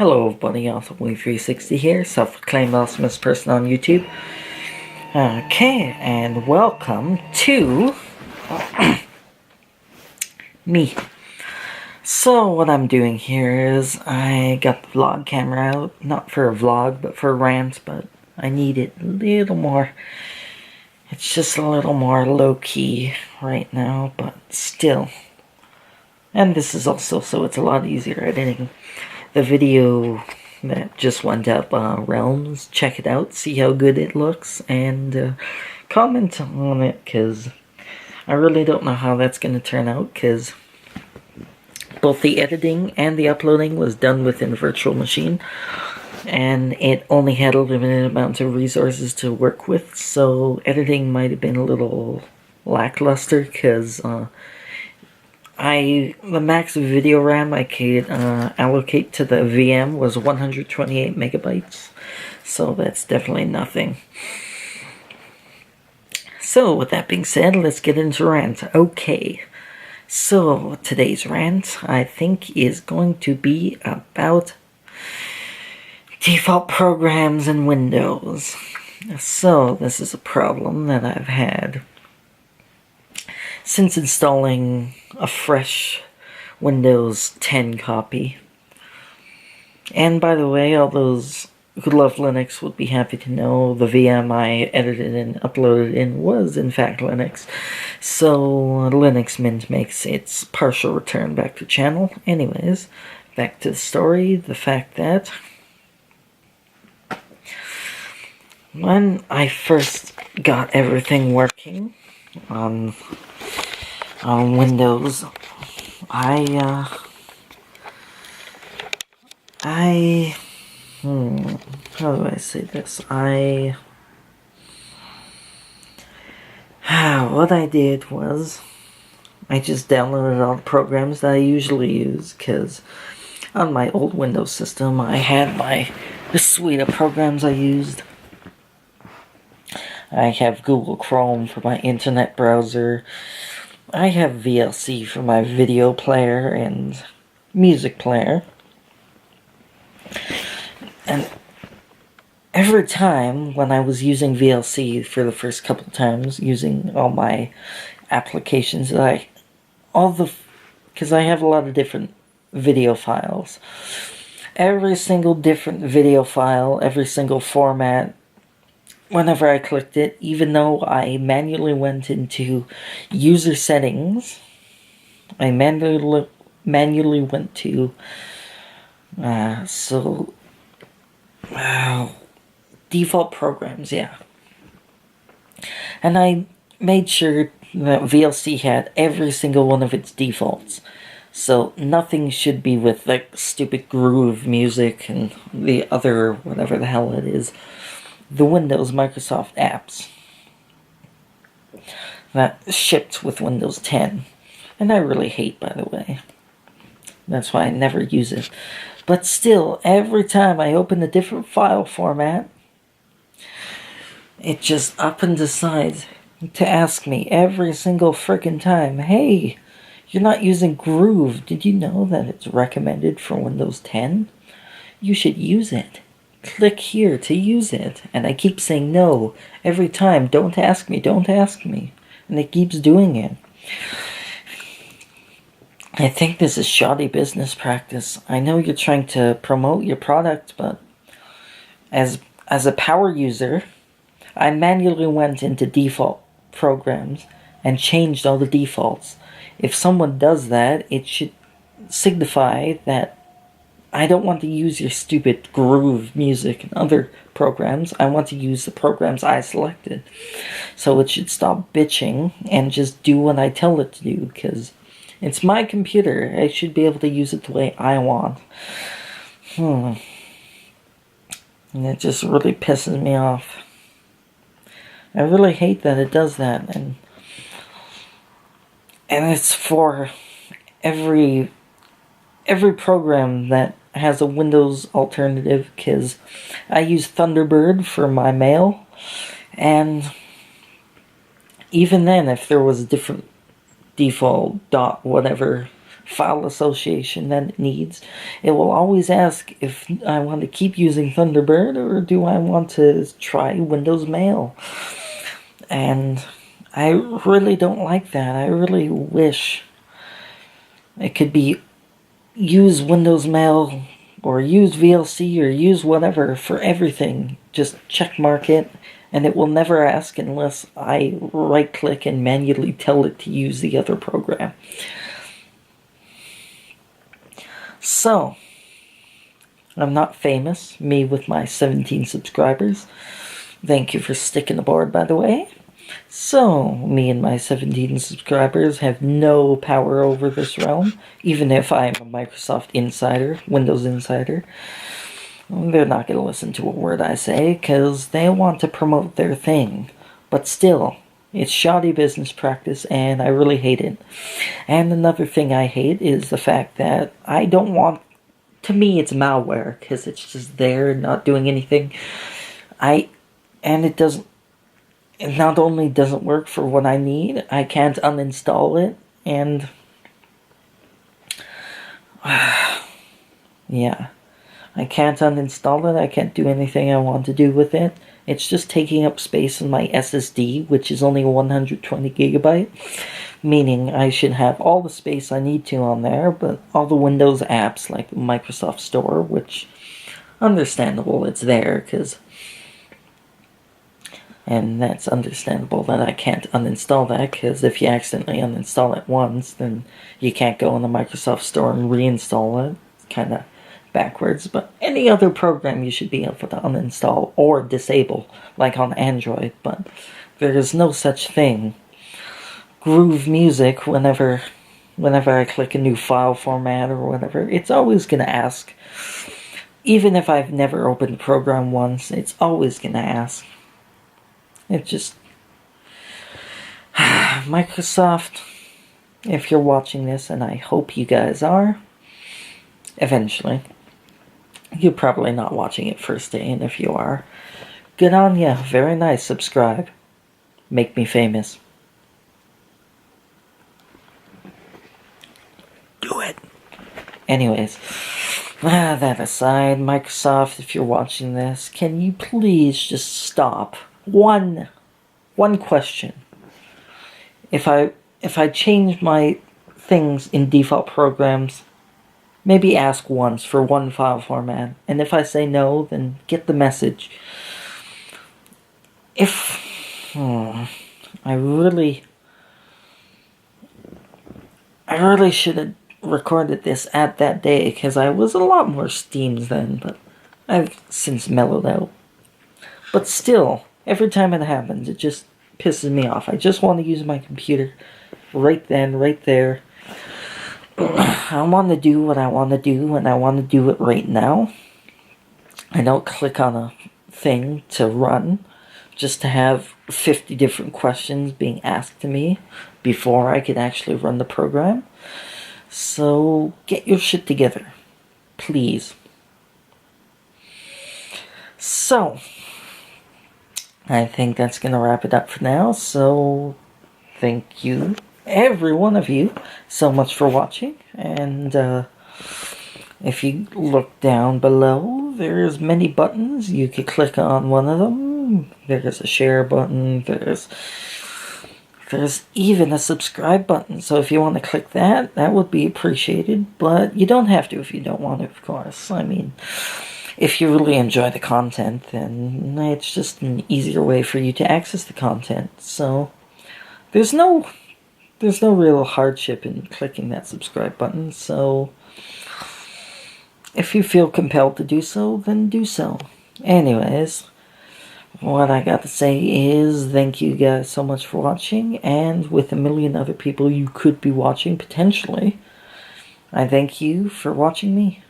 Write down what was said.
Hello everybody, Awesome360 here, self-proclaimed awesomest person on YouTube. Okay, and welcome to me. So what I'm doing here is I got the vlog camera out, not for a vlog, but for a rant, but I need it a little more. It's just a little more low-key right now, but still. And this is also so it's a lot easier editing. The video that just went up, Realms, check it out, see how good it looks, and comment on it, because I really don't know how that's going to turn out, because both the editing and the uploading was done within a virtual machine, and it only had a limited amount of resources to work with, so editing might have been a little lackluster, because the max video RAM I could allocate to the VM was 128 megabytes, so that's definitely nothing. So, with that being said, let's get into rant. Okay, so today's rant, I think, is going to be about default programs in Windows. So, this is a problem that I've had since installing a fresh Windows 10 copy. And by the way, all those who love Linux would be happy to know the VM I edited and uploaded in was in fact Linux. So Linux Mint makes its partial return back to channel. Anyways, back to the story. The fact that when I first got everything working on Windows, how do I say this? What I did was, I just downloaded all the programs that I usually use, because on my old Windows system, I had the suite of programs I used. I have Google Chrome for my internet browser. I have VLC for my video player and music player. And every time when I was using VLC for the first couple of times, using all my applications, because I have a lot of different video files. Every single different video file, every single format, whenever I clicked it, even though I manually went into user settings, I manually went to default programs, yeah. And I made sure that VLC had every single one of its defaults. So nothing should be with like stupid Groove music and the other whatever the hell it is. The Windows Microsoft apps that shipped with Windows 10. And I really hate, by the way. That's why I never use it. But still, every time I open a different file format, it just up and decides to ask me every single frickin' time, hey, you're not using Groove. Did you know that it's recommended for Windows 10? You should use it. Click here to use it. And I keep saying no every time. Don't ask me, don't ask me. And it keeps doing it. I think this is shoddy business practice. I know you're trying to promote your product, but as a power user, I manually went into default programs and changed all the defaults. If someone does that, it should signify that I don't want to use your stupid Groove music and other programs. I want to use the programs I selected. So it should stop bitching and just do what I tell it to do, because it's my computer. I should be able to use it the way I want. And it just really pisses me off. I really hate that it does that. And it's for every program that has a Windows alternative, because I use Thunderbird for my mail, and even then, if there was a different default whatever file association that it needs. It will always ask if I want to keep using Thunderbird or do I want to try Windows Mail. And I really don't like that. I really wish it could be use Windows Mail or use VLC or use whatever for everything. Just check mark it, and it will never ask unless I right click and manually tell it to use the other program. So, I'm not famous, me with my 17 subscribers. Thank you for sticking aboard, by the way. So, me and my 17 subscribers have no power over this realm, even if I'm a Microsoft insider, Windows insider. They're not going to listen to a word I say, because they want to promote their thing. But still, it's shoddy business practice, and I really hate it. And another thing I hate is the fact that I don't want... To me, it's malware, because it's just there, not doing anything. And it doesn't... It not only doesn't work for what I need, I can't uninstall it, and... yeah. I can't uninstall it, I can't do anything I want to do with it. It's just taking up space in my SSD, which is only 120 gigabyte, meaning I should have all the space I need to on there, but all the Windows apps, like Microsoft Store, which, understandable, it's there, because... And that's understandable that I can't uninstall that, because if you accidentally uninstall it once, then you can't go in the Microsoft Store and reinstall it. It's kind of backwards, but any other program you should be able to uninstall or disable, like on Android, but there is no such thing. Groove Music, whenever I click a new file format or whatever, it's always going to ask. Even if I've never opened the program once, it's always going to ask. It just... Microsoft, if you're watching this, and I hope you guys are, eventually. You're probably not watching it first day, and if you are, good on ya. Very nice. Subscribe. Make me famous. Do it. Anyways, that aside, Microsoft, if you're watching this, can you please just stop? One question. If I change my things in default programs, maybe ask once for one file format, and if I say no, then get the message. I really should have recorded this at that day, because I was a lot more steamed then, but I've since mellowed out. But still, every time it happens, it just pisses me off. I just want to use my computer right then, right there. I want to do what I want to do, and I want to do it right now. I don't click on a thing to run, just to have 50 different questions being asked to me before I could actually run the program. So, get your shit together. Please. So, I think that's going to wrap it up for now, so thank you, every one of you, so much for watching, and if you look down below, there's many buttons. You could click on one of them. There's a share button, there's even a subscribe button, so if you want to click that, that would be appreciated, but you don't have to if you don't want to, of course. I mean, if you really enjoy the content, then it's just an easier way for you to access the content. So, there's no real hardship in clicking that subscribe button. So, if you feel compelled to do so, then do so. Anyways, what I got to say is thank you guys so much for watching, and with a million other people you could be watching, potentially, I thank you for watching me.